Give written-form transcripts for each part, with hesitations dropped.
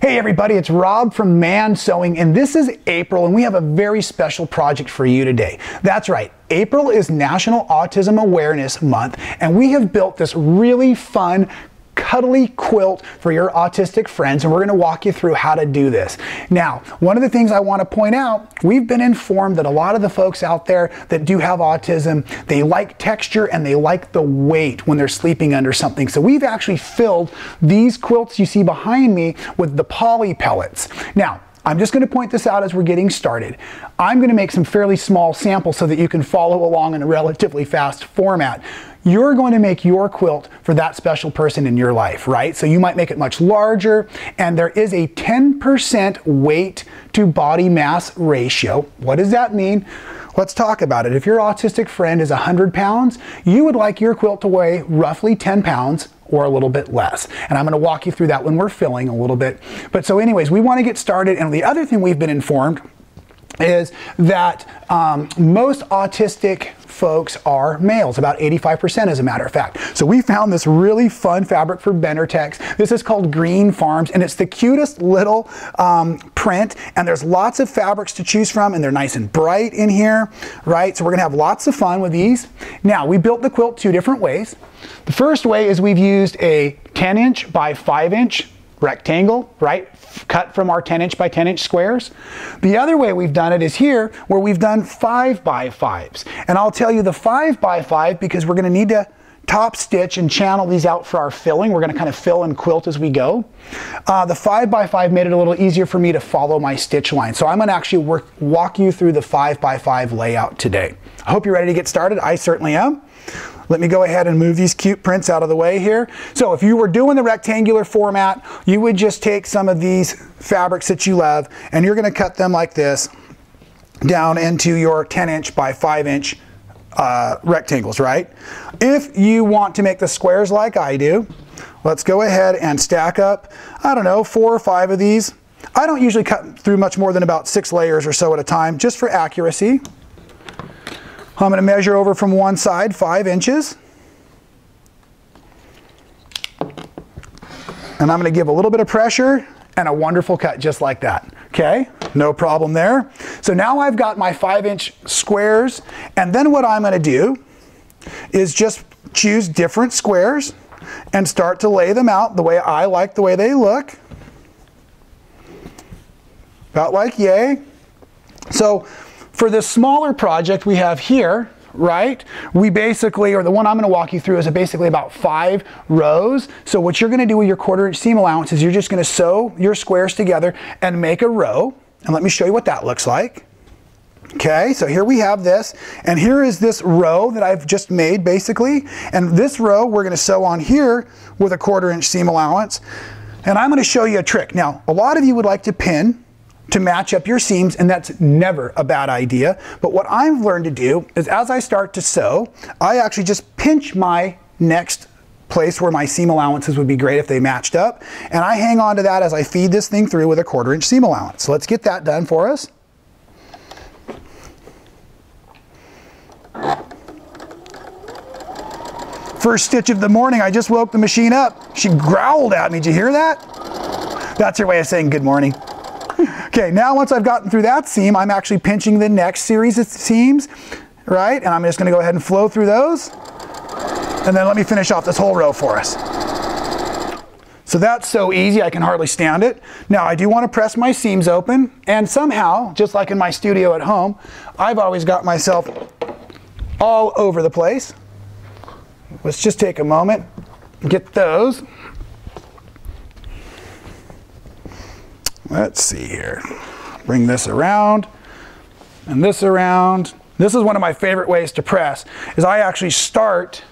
Hey everybody, it's Rob from Man Sewing, and this is April, and we have a very special project for you today. That's right, April is National Autism Awareness Month, and we have built this really fun, cuddly quilt for your autistic friends, and we're going to walk you through how to do this. Now, one of the things I want to point out, we've been informed that a lot of the folks out there that do have autism, they like texture and they like the weight when they're sleeping under something. So we've actually filled these quilts you see behind me with the poly pellets. Now, I'm just going to point this out as we're getting started. I'm going to make some fairly small samples so that you can follow along in a relatively fast format. You're going to make your quilt for that special person in your life, right? So you might make it much larger, and there is a 10% weight to body mass ratio. What does that mean? Let's talk about it. If your autistic friend is 100 pounds, you would like your quilt to weigh roughly 10 pounds or a little bit less. And I'm going to walk you through that when we're filling a little bit. But so anyways, we want to get started. And the other thing we've been informed is that most autistic folks are males, about 85% as a matter of fact. So we found this really fun fabric for Bendertex. This is called Green Farms, and it's the cutest little print, and there's lots of fabrics to choose from, and they're nice and bright in here, right? So we're gonna have lots of fun with these. Now, we built the quilt two different ways. The first way is we've used a 10" by 5" rectangle, right? Cut from our 10" by 10" squares. The other way we've done it is here, where we've done 5 by 5s. And I'll tell you the 5 by 5 because we're gonna need to top stitch and channel these out for our filling. We're gonna kind of fill and quilt as we go. The 5 by 5 made it a little easier for me to follow my stitch line. So I'm gonna actually walk you through the 5 by 5 layout today. I hope you're ready to get started. I certainly am. Let me go ahead and move these cute prints out of the way here. So if you were doing the rectangular format, you would just take some of these fabrics that you love, and you're gonna cut them like this down into your 10" by 5" rectangles, right? If you want to make the squares like I do, let's go ahead and stack up, I don't know, 4 or 5 of these. I don't usually cut through much more than about 6 layers or so at a time, just for accuracy. I'm going to measure over from one side 5 inches. And I'm going to give a little bit of pressure and a wonderful cut just like that. Okay, no problem there. So now I've got my 5" squares, and then what I'm going to do is just choose different squares and start to lay them out the way I like the way they look. About like yay. So for this smaller project we have here, right, we basically, or the one I'm going to walk you through is basically about 5 rows. So what you're going to do with your 1/4" seam allowance is you're just going to sew your squares together and make a row. And let me show you what that looks like. Okay, so here we have this, and here is this row that I've just made basically. And this row we're going to sew on here with a 1/4" seam allowance. And I'm going to show you a trick. Now, a lot of you would like to pin to match up your seams, and that's never a bad idea. But what I've learned to do is as I start to sew, I actually just pinch my next place where my seam allowances would be great if they matched up. And I hang on to that as I feed this thing through with a 1/4" seam allowance. So let's get that done for us. First stitch of the morning, I just woke the machine up. She growled at me. Did you hear that? That's your way of saying good morning. Okay, now once I've gotten through that seam, I'm actually pinching the next series of seams, right? And I'm just going to go ahead and flow through those. And then let me finish off this whole row for us. So that's so easy, I can hardly stand it. Now I do want to press my seams open, and somehow, just like in my studio at home, I've always got myself all over the place. Let's just take a moment, get those. Let's see here. Bring this around and this around. This is one of my favorite ways to press, is I actually start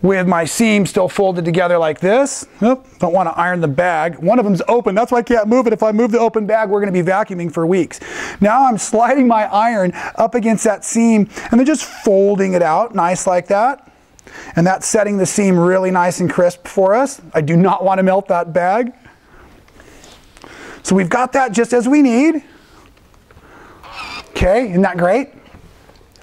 with my seam still folded together like this. Oop, don't want to iron the bag. One of them's open, that's why I can't move it. If I move the open bag, we're going to be vacuuming for weeks. Now I'm sliding my iron up against that seam and then just folding it out nice like that. And that's setting the seam really nice and crisp for us. I do not want to melt that bag. So we've got that just as we need. Okay, isn't that great?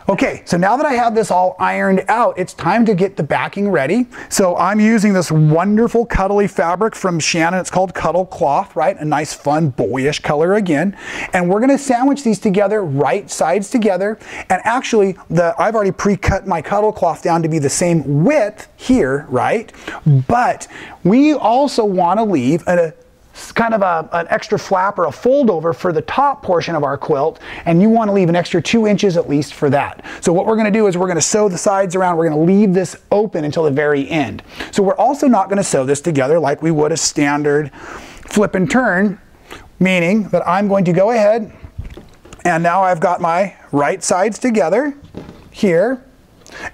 Okay, so now that I have this all ironed out, it's time to get the backing ready. So I'm using this wonderful cuddly fabric from Shannon. It's called Cuddle Cloth, right? A nice, fun, boyish color again. And we're gonna sandwich these together, right sides together. And actually, I've already pre-cut my Cuddle Cloth down to be the same width here, right? But we also wanna leave kind of an extra flap or a fold over for the top portion of our quilt, and you want to leave an extra 2 inches at least for that. So what we're going to do is we're going to sew the sides around. We're going to leave this open until the very end. So we're also not going to sew this together like we would a standard flip and turn, meaning that I'm going to go ahead and now I've got my right sides together here.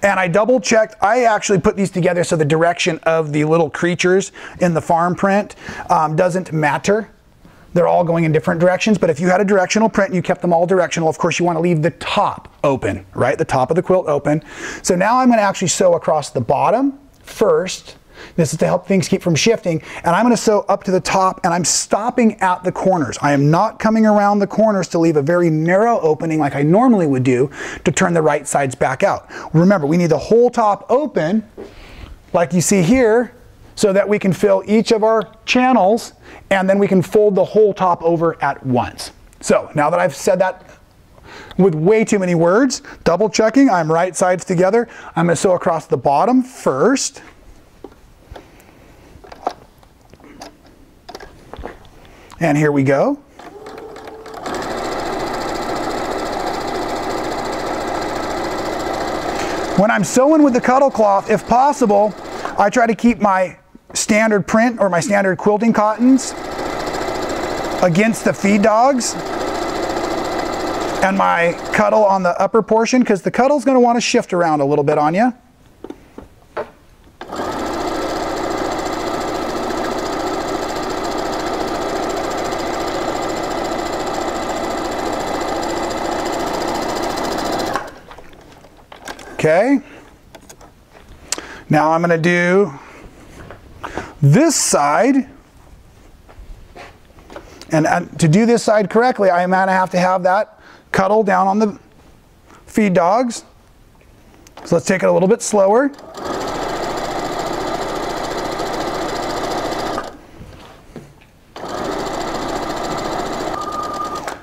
And I double checked. I actually put these together so the direction of the little creatures in the farm print doesn't matter. They're all going in different directions, but if you had a directional print and you kept them all directional, of course you want to leave the top open, right? The top of the quilt open. So now I'm going to actually sew across the bottom first. This is to help things keep from shifting. And I'm going to sew up to the top, and I'm stopping at the corners. I am not coming around the corners to leave a very narrow opening like I normally would do to turn the right sides back out. Remember, we need the whole top open, like you see here, so that we can fill each of our channels, and then we can fold the whole top over at once. So now that I've said that with way too many words, double checking, I'm right sides together. I'm going to sew across the bottom first. And here we go. When I'm sewing with the Cuddle Cloth, if possible, I try to keep my standard print or my standard quilting cottons against the feed dogs and my cuddle on the upper portion, because the cuddle's going to want to shift around a little bit on you. Okay, now I'm going to do this side, and to do this side correctly, I'm going to have that cuddle down on the feed dogs. So let's take it a little bit slower.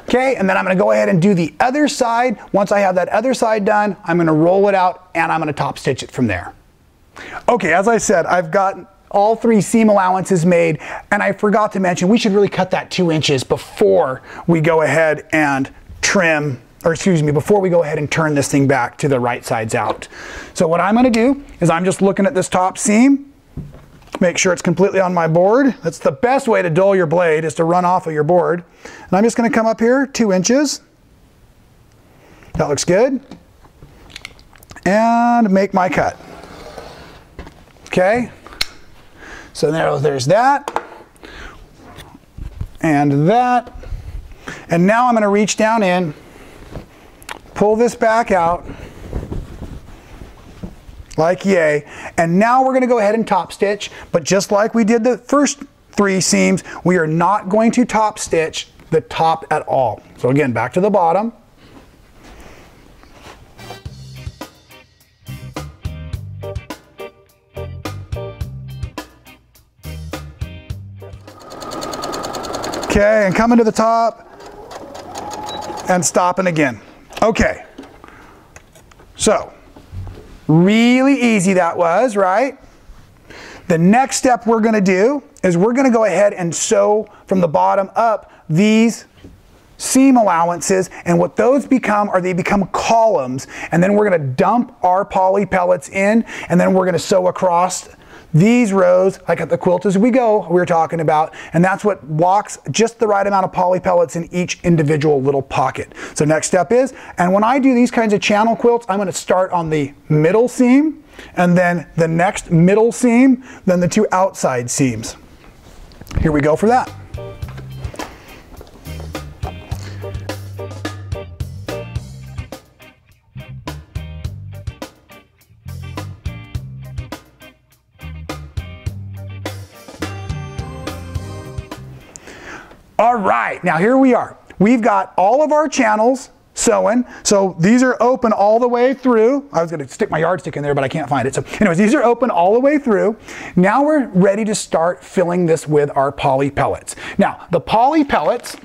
Okay, and then I'm going to go ahead and do the other side. Once I have that other side done, I'm going to roll it out and I'm going to top stitch it from there. Okay, as I said, I've got all 3 seam allowances made, and I forgot to mention we should really cut that 2 inches before we go ahead and trim, or excuse me, before we go ahead and turn this thing back to the right sides out. So what I'm going to do is I'm just looking at this top seam. Make sure it's completely on my board. That's the best way to dull your blade, is to run off of your board. And I'm just going to come up here 2 inches. That looks good. And make my cut. Okay. So there's that. And that. And now I'm going to reach down in, pull this back out. Like yay. And now we're going to go ahead and top stitch, but just like we did the first 3 seams, we are not going to top stitch the top at all. So again, back to the bottom. Okay, and coming to the top and stopping again. Okay. So really easy that was, right? The next step we're going to do is we're going to go ahead and sew from the bottom up these seam allowances, and what those become are they become columns, and then we're going to dump our poly pellets in, and then we're going to sew across these rows like at the quilt as we go we were talking about, and that's what walks just the right amount of poly pellets in each individual little pocket. So next step is, and when I do these kinds of channel quilts, I'm going to start on the middle seam, and then the next middle seam, then the 2 outside seams. Here we go for that. All right, now here we are. We've got all of our channels sewing. So these are open all the way through. I was going to stick my yardstick in there, but I can't find it. So anyways, these are open all the way through. Now we're ready to start filling this with our poly pellets. Now, the poly pellets,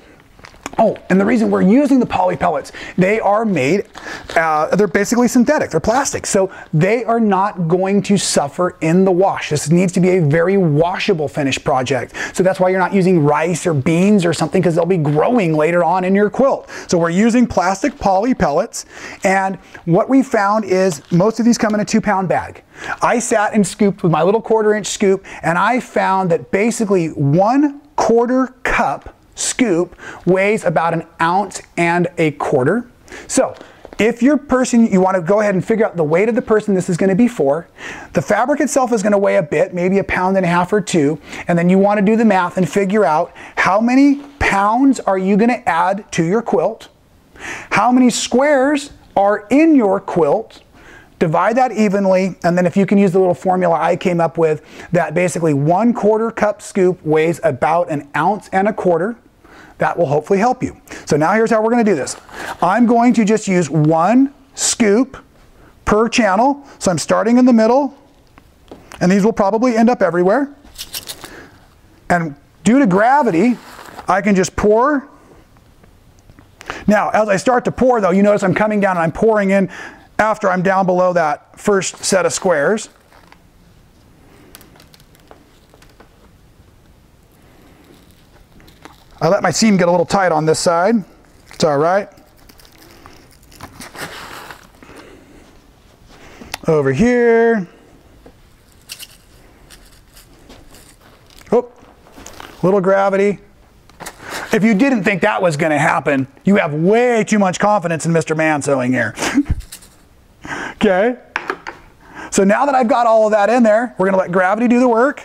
oh, and the reason we're using the poly pellets, they are made, they're basically synthetic, they're plastic, so they are not going to suffer in the wash. This needs to be a very washable finish project. So that's why you're not using rice or beans or something, because they'll be growing later on in your quilt. So we're using plastic poly pellets, and what we found is most of these come in a 2-pound bag. I sat and scooped with my little 1/4-inch scoop, and I found that basically 1/4 cup scoop weighs about 1.25 ounces. So if your person, you want to go ahead and figure out the weight of the person this is going to be for. The fabric itself is going to weigh a bit, maybe 1.5 pounds or 2, and then you want to do the math and figure out how many pounds are you going to add to your quilt, how many squares are in your quilt, divide that evenly, and then if you can use the little formula I came up with, that basically 1/4 cup scoop weighs about 1.25 ounces. That will hopefully help you. So now here's how we're going to do this. I'm going to just use 1 scoop per channel. So I'm starting in the middle, and these will probably end up everywhere. And due to gravity, I can just pour. Now, as I start to pour, though, you notice I'm coming down and I'm pouring in after I'm down below that first set of squares. I let my seam get a little tight on this side. It's all right. Over here. Oh, little gravity. If you didn't think that was going to happen, you have way too much confidence in Mr. Man Sewing here. Okay. So now that I've got all of that in there, we're going to let gravity do the work.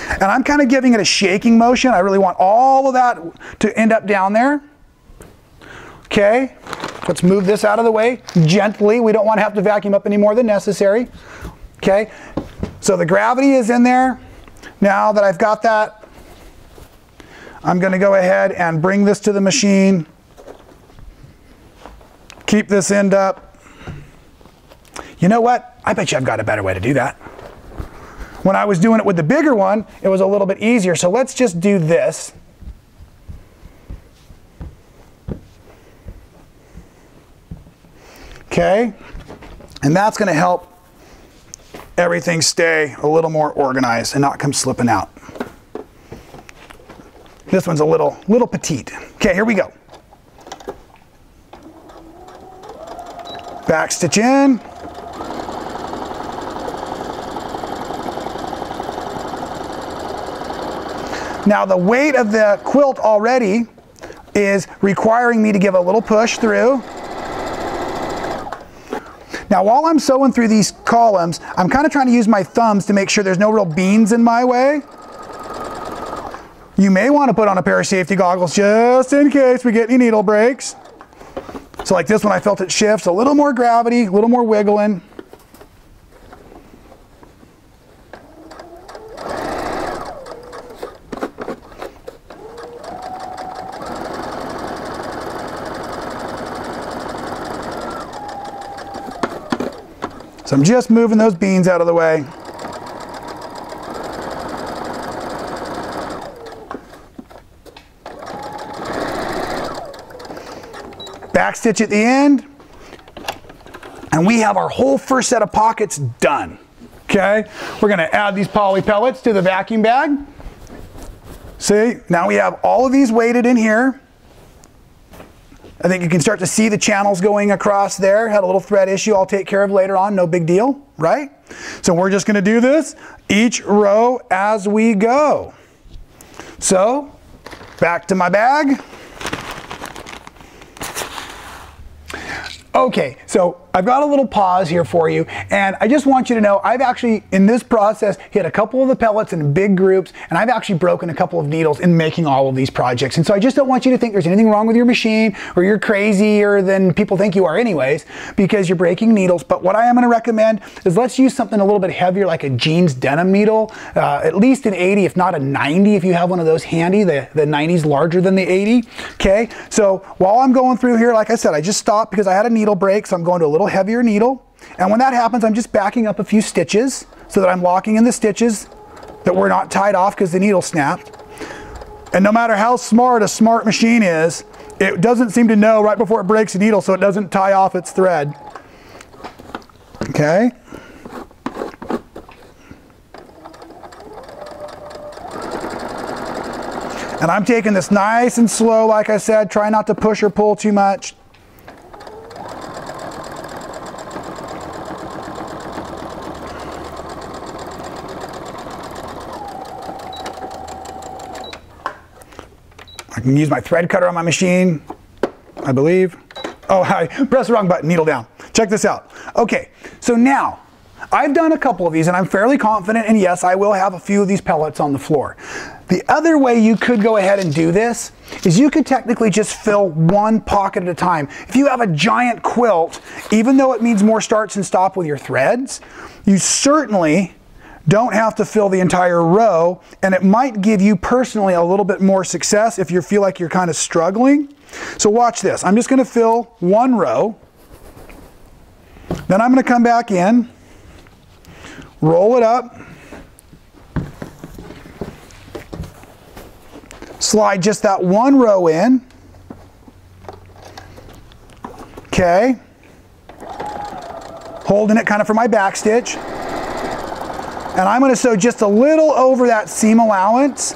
And I'm kind of giving it a shaking motion. I really want all of that to end up down there. Okay, let's move this out of the way gently. We don't want to have to vacuum up any more than necessary. Okay, so the gravity is in there. Now that I've got that, I'm going to go ahead and bring this to the machine. Keep this end up. You know what? I bet you I've got a better way to do that. When I was doing it with the bigger one, it was a little bit easier. So let's just do this. Okay, and that's going to help everything stay a little more organized and not come slipping out. This one's a little petite. Okay, here we go. Back stitch in. Now the weight of the quilt already is requiring me to give a little push through. Now while I'm sewing through these columns, I'm kind of trying to use my thumbs to make sure there's no real beans in my way. You may want to put on a pair of safety goggles just in case we get any needle breaks. So like this one, I felt it shifts, a little more gravity, a little more wiggling. So I'm just moving those beans out of the way. Back stitch at the end. And we have our whole first set of pockets done. Okay, we're going to add these poly pellets to the vacuum bag. See, now we have all of these weighted in here. I think you can start to see the channels going across there. Had a little thread issue I'll take care of later on, no big deal, right? So we're just going to do this each row as we go. So back to my bag. Okay, so I've got a little pause here for you, and I just want you to know I've actually, in this process, hit a couple of the pellets in big groups, and I've actually broken a couple of needles in making all of these projects. And so I just don't want you to think there's anything wrong with your machine, or you're crazier than people think you are anyways, because you're breaking needles. But what I am going to recommend is let's use something a little bit heavier, like a jeans denim needle, at least an 80, if not a 90, if you have one of those handy. The 90's larger than the 80. Okay, so while I'm going through here, like I said, I just stopped because I had a needle break, so I'm going to a little heavier needle. And when that happens, I'm just backing up a few stitches so that I'm locking in the stitches that were not tied off because the needle snapped. And no matter how smart a smart machine is, it doesn't seem to know right before it breaks a needle so it doesn't tie off its thread. Okay. And I'm taking this nice and slow, like I said, try not to push or pull too much. I can use my thread cutter on my machine, I believe. Oh, I pressed the wrong button, needle down. Check this out. Okay, so now, I've done a couple of these and I'm fairly confident, and yes, I will have a few of these pellets on the floor. The other way you could go ahead and do this is you could technically just fill one pocket at a time. If you have a giant quilt, even though it means more starts and stop with your threads, you certainly don't have to fill the entire row, and it might give you personally a little bit more success if you feel like you're kind of struggling. So watch this. I'm just going to fill one row. Then I'm going to come back in, roll it up, slide just that one row in. Okay. Holding it kind of for my back stitch. And I'm going to sew just a little over that seam allowance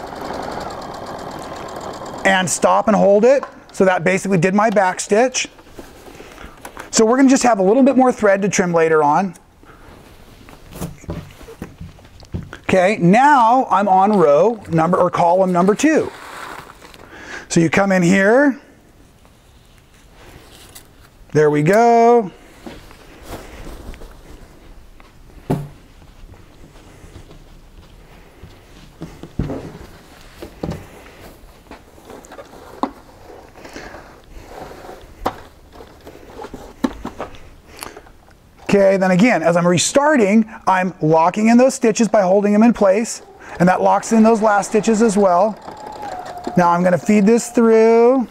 and stop and hold it. So that basically did my back stitch. So we're going to just have a little bit more thread to trim later on. Okay, now I'm on row number, or column number 2. So you come in here. There we go. Okay, then again, as I'm restarting, I'm locking in those stitches by holding them in place, and that locks in those last stitches as well. Now I'm going to feed this through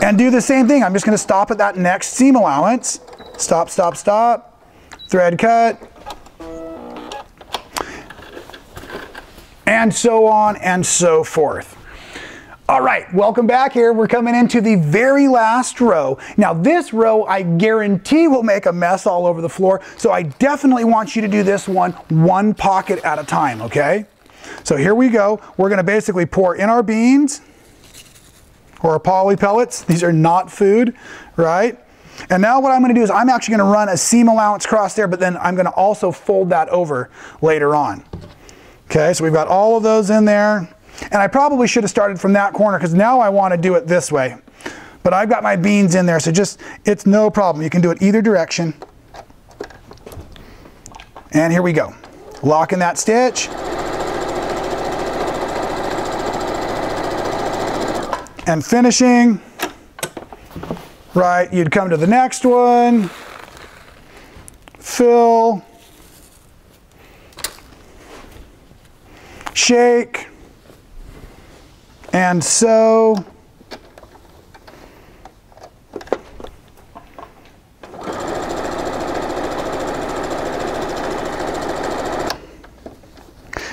and do the same thing. I'm just going to stop at that next seam allowance. Stop, stop, stop. Thread cut. And so on and so forth. All right, welcome back here. We're coming into the very last row. Now this row I guarantee will make a mess all over the floor, so I definitely want you to do this one pocket at a time, okay? So here we go. We're going to basically pour in our beans or our poly pellets. These are not food, right? And now what I'm going to do is I'm actually going to run a seam allowance across there, but then I'm going to also fold that over later on. Okay, so we've got all of those in there. And I probably should have started from that corner because now I want to do it this way. But I've got my beans in there, so just, it's no problem. You can do it either direction. And here we go. Lock in that stitch. And finishing. Right, you'd come to the next one. Fill. Shake. And sew.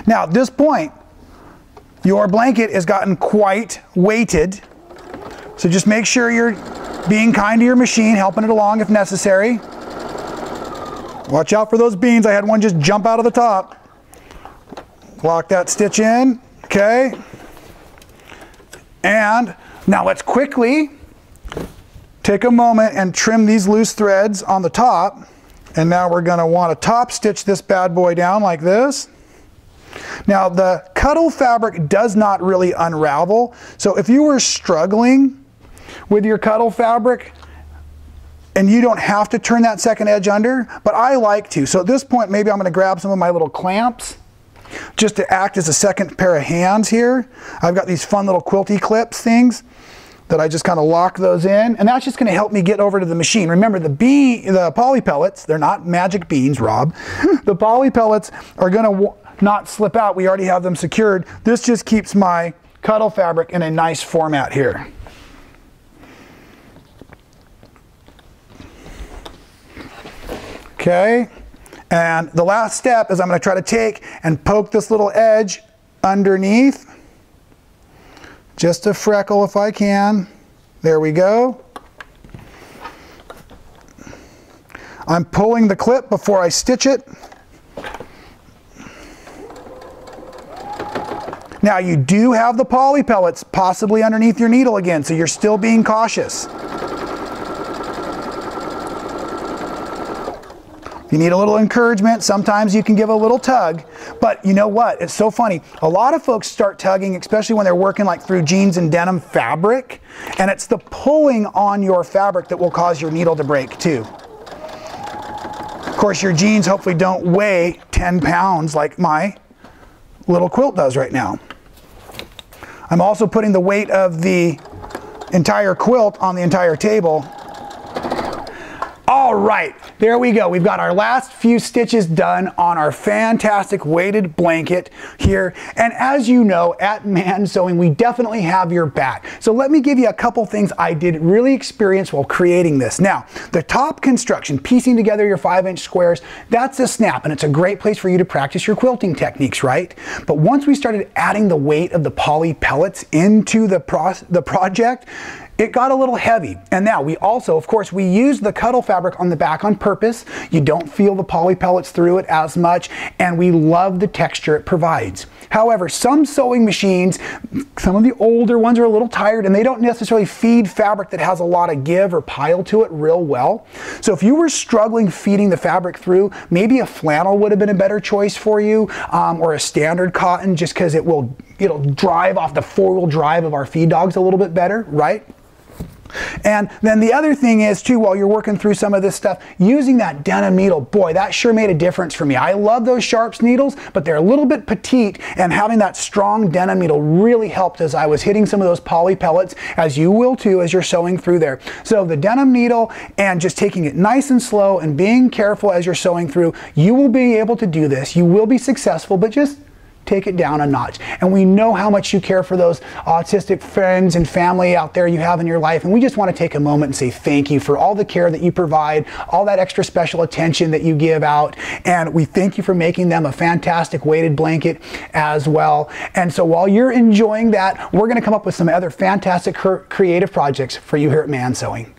Now at this point, your blanket has gotten quite weighted. So just make sure you're being kind to your machine, helping it along if necessary. Watch out for those beans. I had one just jump out of the top. Lock that stitch in, okay? And now let's quickly take a moment and trim these loose threads on the top. And now we're going to want to top stitch this bad boy down like this. Now the cuddle fabric does not really unravel. So if you were struggling with your cuddle fabric, and you don't have to turn that second edge under, but I like to. So at this point, maybe I'm going to grab some of my little clamps just to act as a second pair of hands here. I've got these fun little quilty clips things that I just kind of lock those in, and that's just going to help me get over to the machine. Remember, the poly pellets, they're not magic beans, Rob. The poly pellets are going to not slip out. We already have them secured. This just keeps my cuddle fabric in a nice format here. Okay, and the last step is I'm going to try to take and poke this little edge underneath. Just a freckle if I can. There we go. I'm pulling the clip before I stitch it. Now you do have the poly pellets possibly underneath your needle again, so you're still being cautious. You need a little encouragement. Sometimes you can give a little tug, but you know what? It's so funny. A lot of folks start tugging, especially when they're working like through jeans and denim fabric, and it's the pulling on your fabric that will cause your needle to break too. Of course, your jeans hopefully don't weigh 10 pounds like my little quilt does right now. I'm also putting the weight of the entire quilt on the entire table. All right, there we go. We've got our last few stitches done on our fantastic weighted blanket here. And as you know, at Man Sewing, we definitely have your back. So let me give you a couple things I did really experience while creating this. Now, the top construction, piecing together your 5-inch squares, that's a snap, and it's a great place for you to practice your quilting techniques, right? But once we started adding the weight of the poly pellets into the project, it got a little heavy. And now we also, of course, we use the cuddle fabric on the back on purpose. You don't feel the poly pellets through it as much, and we love the texture it provides. However, some sewing machines, some of the older ones are a little tired, and they don't necessarily feed fabric that has a lot of give or pile to it real well. So if you were struggling feeding the fabric through, maybe a flannel would have been a better choice for you, or a standard cotton, just because it'll drive off the 4-wheel drive of our feed dogs a little bit better, right? And then the other thing is too, while you're working through some of this stuff, using that denim needle, boy, that sure made a difference for me. I love those sharps needles, but they're a little bit petite, and having that strong denim needle really helped as I was hitting some of those poly pellets, as you will too as you're sewing through there. So the denim needle and just taking it nice and slow and being careful as you're sewing through, you will be able to do this. You will be successful, but just take it down a notch. And we know how much you care for those autistic friends and family out there you have in your life, and we just want to take a moment and say thank you for all the care that you provide, all that extra special attention that you give out, and we thank you for making them a fantastic weighted blanket as well. And so while you're enjoying that, we're going to come up with some other fantastic creative projects for you here at Man Sewing.